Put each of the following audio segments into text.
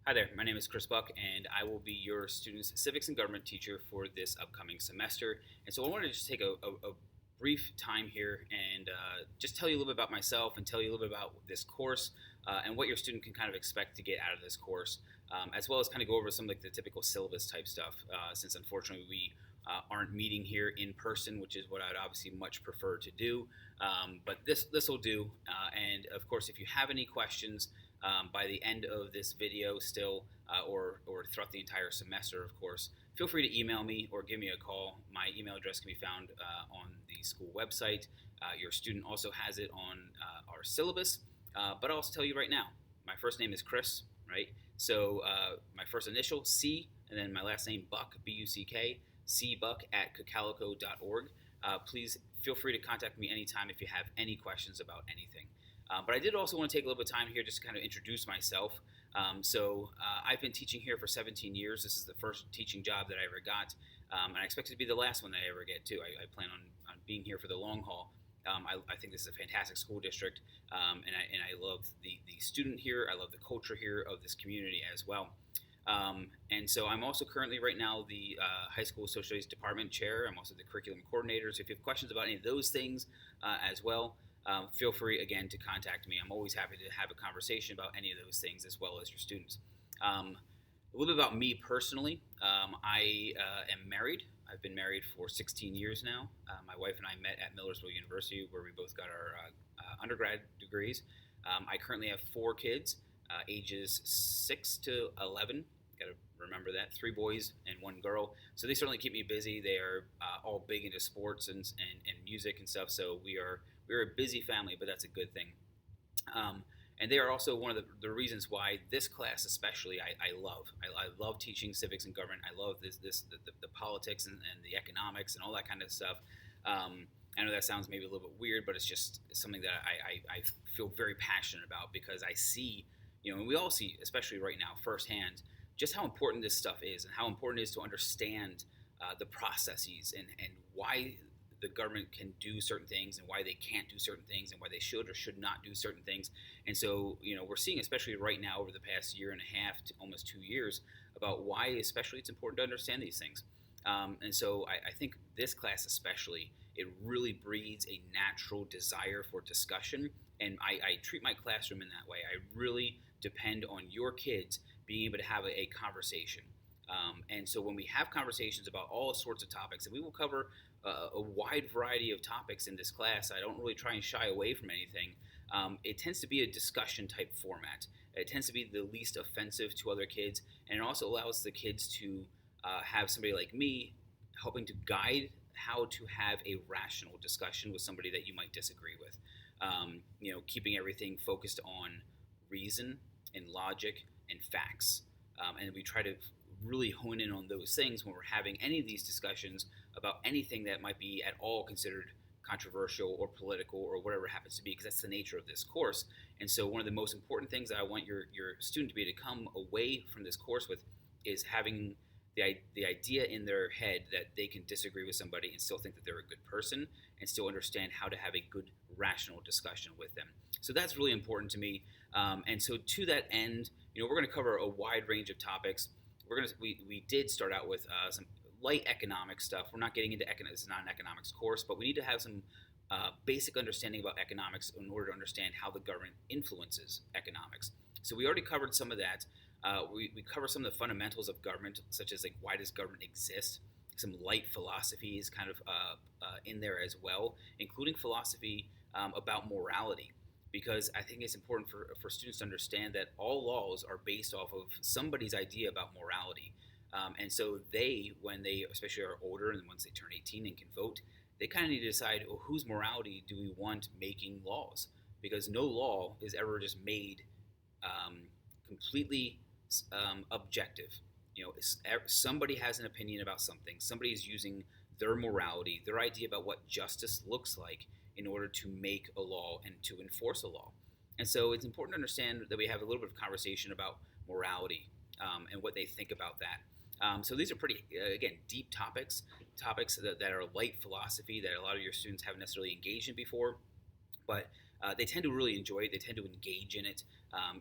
Hi there, my name is Chris Buck, and I will be your student's civics and government teacher for this upcoming semester. And so I wanted to just take a brief time here and just tell you a little bit about myself and tell you a little bit about this course and what your student can kind of expect to get out of this course, as well as kind of go over some like the typical syllabus type stuff, since unfortunately we aren't meeting here in person, which is what I'd obviously much prefer to do. But this will do. And of course, if you have any questions, by the end of this video still, or throughout the entire semester, of course, feel free to email me or give me a call. My email address can be found on the school website. Your student also has it on our syllabus, but I'll also tell you right now, my first name is Chris, right? So my first initial, C, and then my last name, Buck, B-U-C-K, cbuck at cacalico.org. Please feel free to contact me anytime if you have any questions about anything. But I did also want to take a little bit of time here just to kind of introduce myself. I've been teaching here for 17 years. This is the first teaching job that I ever got, and I expect it to be the last one that I ever get too. I plan on being here for the long haul. I think this is a fantastic school district, and I love the student here. I love the culture here of this community as well. And so I'm also currently right now the high school social studies department chair. I'm also the curriculum coordinator. So if you have questions about any of those things as well, feel free again to contact me. I'm always happy to have a conversation about any of those things as well as your students. A little bit about me personally. I am married. I've been married for 16 years now. My wife and I met at Millersville University, where we both got our undergrad degrees. I currently have 4 kids, ages 6 to 11. Got to remember that. 3 boys and 1 girl. So they certainly keep me busy. They are all big into sports and music and stuff. So we're a busy family, but that's a good thing. And they are also one of the reasons why this class especially I love. I love teaching civics and government. I love the politics and the economics and all that kind of stuff. I know that sounds maybe a little bit weird, but it's something that I feel very passionate about because I see, and we all see, especially right now, firsthand, just how important this stuff is and how important it is to understand the processes and why the government can do certain things and why they can't do certain things and why they should or should not do certain things. And so, we're seeing, especially right now over the past year and a half to almost 2 years, about why especially it's important to understand these things. And so I think this class especially, it really breeds a natural desire for discussion. And I treat my classroom in that way. I really depend on your kids being able to have a conversation. And so when we have conversations about all sorts of topics, and we will cover a wide variety of topics in this class, I don't really try and shy away from anything. It tends to be a discussion type format. It tends to be the least offensive to other kids, and it also allows the kids to have somebody like me helping to guide how to have a rational discussion with somebody that you might disagree with. Keeping everything focused on reason and logic and facts. And we try to really hone in on those things when we're having any of these discussions about anything that might be at all considered controversial or political or whatever it happens to be, because that's the nature of this course. And so one of the most important things that I want your student to be able to come away from this course with is having the idea in their head that they can disagree with somebody and still think that they're a good person and still understand how to have a good rational discussion with them. So that's really important to me. And so to that end, we're going to cover a wide range of topics. We did start out with some light economic stuff. We're not getting into economics. It's not an economics course, but we need to have some basic understanding about economics in order to understand how the government influences economics. So we already covered some of that. We cover some of the fundamentals of government, such as like why does government exist. Some light philosophy is kind of in there as well, including philosophy about morality. Because I think it's important for students to understand that all laws are based off of somebody's idea about morality. And so when they especially are older and once they turn 18 and can vote, they kind of need to decide, whose morality do we want making laws? Because no law is ever just made completely objective. Somebody has an opinion about something. Somebody is using their morality, their idea about what justice looks like in order to make a law and to enforce a law. And so it's important to understand that we have a little bit of conversation about morality and what they think about that. So these are pretty, again, deep topics that are light philosophy that a lot of your students haven't necessarily engaged in before, but they tend to really enjoy it. They tend to engage in it.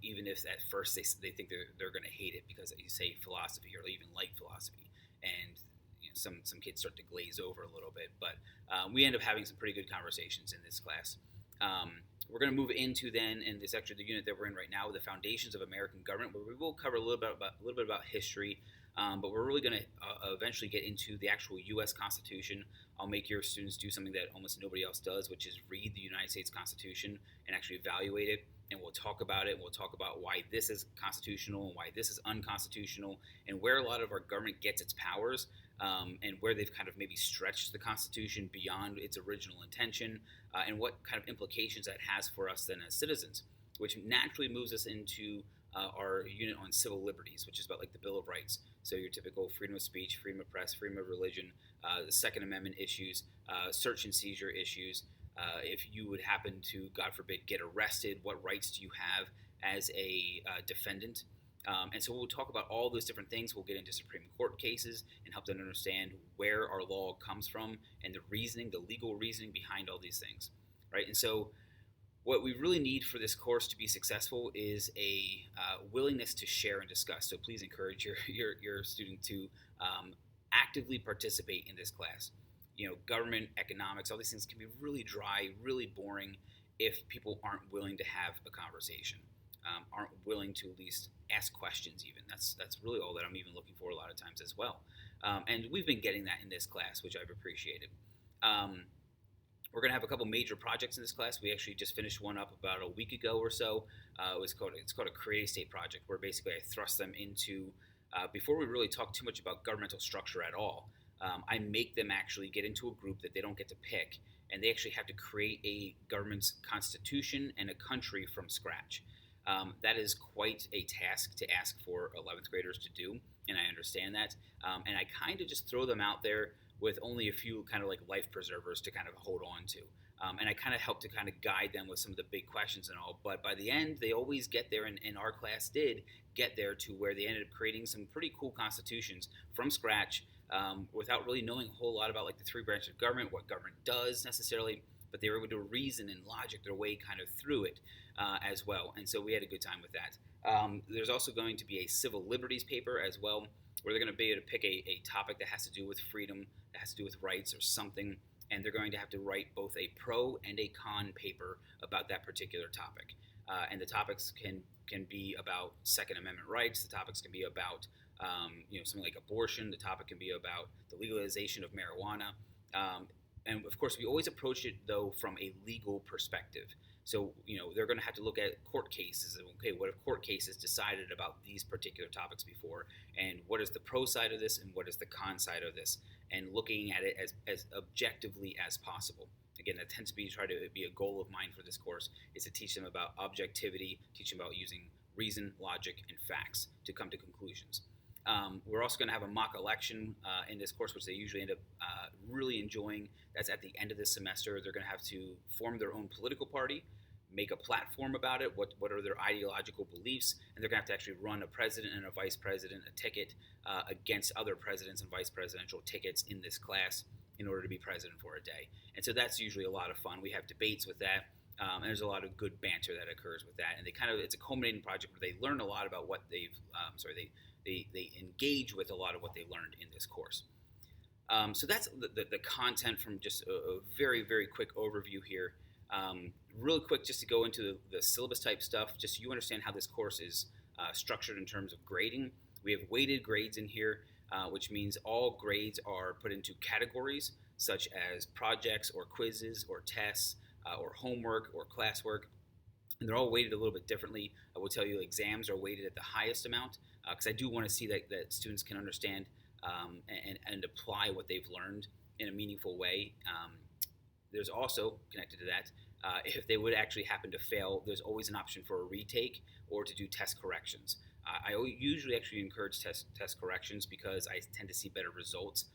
even if at first they think they're going to hate it because you say philosophy or even like philosophy, and some kids start to glaze over a little bit. But we end up having some pretty good conversations in this class. We're going to move into then in this the unit that we're in right now, the foundations of American government, where we will cover a little bit about history. But we're really going to eventually get into the actual U.S. Constitution. I'll make your students do something that almost nobody else does, which is read the United States Constitution and actually evaluate it. And we'll talk about it. We'll talk about why this is constitutional and why this is unconstitutional, and where a lot of our government gets its powers, and where they've kind of maybe stretched the Constitution beyond its original intention, and what kind of implications that has for us then as citizens, which naturally moves us into our unit on civil liberties, which is about like the Bill of Rights. So your typical freedom of speech, freedom of press, freedom of religion, the Second Amendment issues, search and seizure issues. If you would happen to, God forbid, get arrested, what rights do you have as a defendant? And so we'll talk about all those different things. We'll get into Supreme Court cases and help them understand where our law comes from and the reasoning, the legal reasoning behind all these things, right? And so what we really need for this course to be successful is a willingness to share and discuss. So please encourage your student to actively participate in this class. Government, economics, all these things can be really dry, really boring if people aren't willing to have a conversation, aren't willing to at least ask questions even. That's really all that I'm even looking for a lot of times as well. And we've been getting that in this class, which I've appreciated. We're going to have a couple major projects in this class. We actually just finished one up about a week ago or so. It's called a Create a State project, where basically I thrust them into, before we really talk too much about governmental structure at all, I make them actually get into a group that they don't get to pick, and they actually have to create a government's constitution and a country from scratch. That is quite a task to ask for 11th graders to do, and I understand that. And I kind of just throw them out there with only a few kind of like life preservers to kind of hold on to. And I kind of help to kind of guide them with some of the big questions and all. But by the end, they always get there, and our class did get there to where they ended up creating some pretty cool constitutions from scratch, without really knowing a whole lot about like the three branches of government, what government does necessarily, but they were able to reason and logic their way kind of through it as well. And so we had a good time with that. There's also going to be a civil liberties paper as well, where they're going to be able to pick a topic that has to do with freedom, that has to do with rights or something, and they're going to have to write both a pro and a con paper about that particular topic. And the topics can be about Second Amendment rights. The topics can be about something like abortion. The topic can be about the legalization of marijuana. And of course, we always approach it though from a legal perspective. So, they're going to have to look at court cases. Okay, what have court cases decided about these particular topics before? And what is the pro side of this and what is the con side of this? And looking at it as objectively as possible. Again, that tends to be a goal of mine for this course, is to teach them about objectivity, teach them about using reason, logic, and facts to come to conclusions. We're also going to have a mock election in this course, which they usually end up really enjoying. That's at the end of this semester. They're going to have to form their own political party, make a platform about it, what are their ideological beliefs, and they're going to have to actually run a president and a vice president, a ticket against other presidents and vice presidential tickets in this class in order to be president for a day. And so that's usually a lot of fun. We have debates with that. And there's a lot of good banter that occurs with that. And it's a culminating project where they learn a lot about what they engage with a lot of what they learned in this course. So that's the content from just a very, very quick overview here. Real quick, just to go into the syllabus type stuff, just so you understand how this course is structured in terms of grading. We have weighted grades in here, which means all grades are put into categories such as projects or quizzes or tests or homework or classwork. And they're all weighted a little bit differently. I will tell you exams are weighted at the highest amount because I do want to see that students can understand and apply what they've learned in a meaningful way. There's also, connected to that, if they would actually happen to fail, there's always an option for a retake or to do test corrections. I usually actually encourage test corrections because I tend to see better results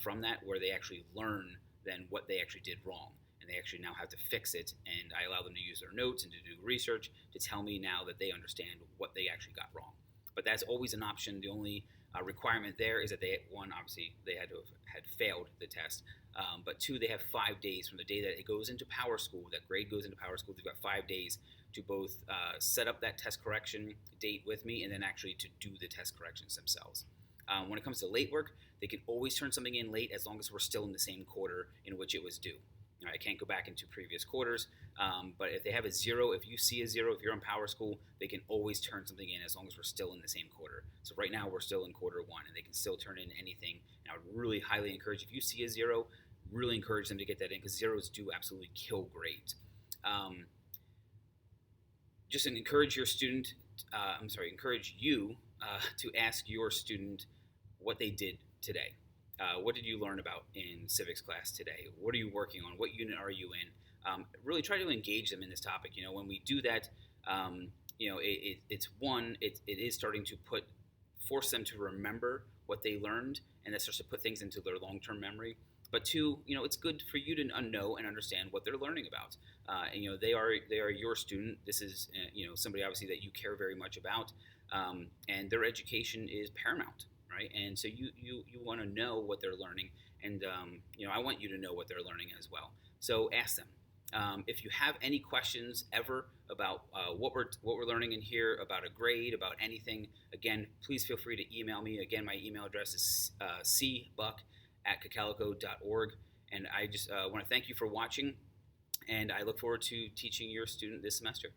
from that, where they actually learn than what they actually did wrong. And they actually now have to fix it, and I allow them to use their notes and to do research to tell me now that they understand what they actually got wrong. But that's always an option. The only requirement there is that obviously they had to have had failed the test, but two, they have 5 days from the day that it goes into Power School, that grade goes into Power School. They've got 5 days to both set up that test correction date with me and then actually to do the test corrections themselves. When it comes to late work, they can always turn something in late as long as we're still in the same quarter in which it was due. I can't go back into previous quarters, but if they have a 0, if you see a 0, if you're in Power School, they can always turn something in as long as we're still in the same quarter. So right now we're still in quarter 1, and they can still turn in anything. And I would really highly encourage, if you see a 0, really encourage them to get that in, because zeros do absolutely kill grade. Just encourage your student, encourage you to ask your student what they did today. What did you learn about in civics class today? What are you working on? What unit are you in? Really try to engage them in this topic. When we do that, it is starting to force them to remember what they learned, and that starts to put things into their long-term memory. But 2, it's good for you to know and understand what they're learning about. They are your student. This is somebody obviously that you care very much about, and their education is paramount. Right? And so you want to know what they're learning, and I want you to know what they're learning as well. So ask them. If you have any questions ever about what we're learning in here, about a grade, about anything, again, please feel free to email me. Again, my email address is cbuck@cacalico.org. And I just want to thank you for watching, and I look forward to teaching your student this semester.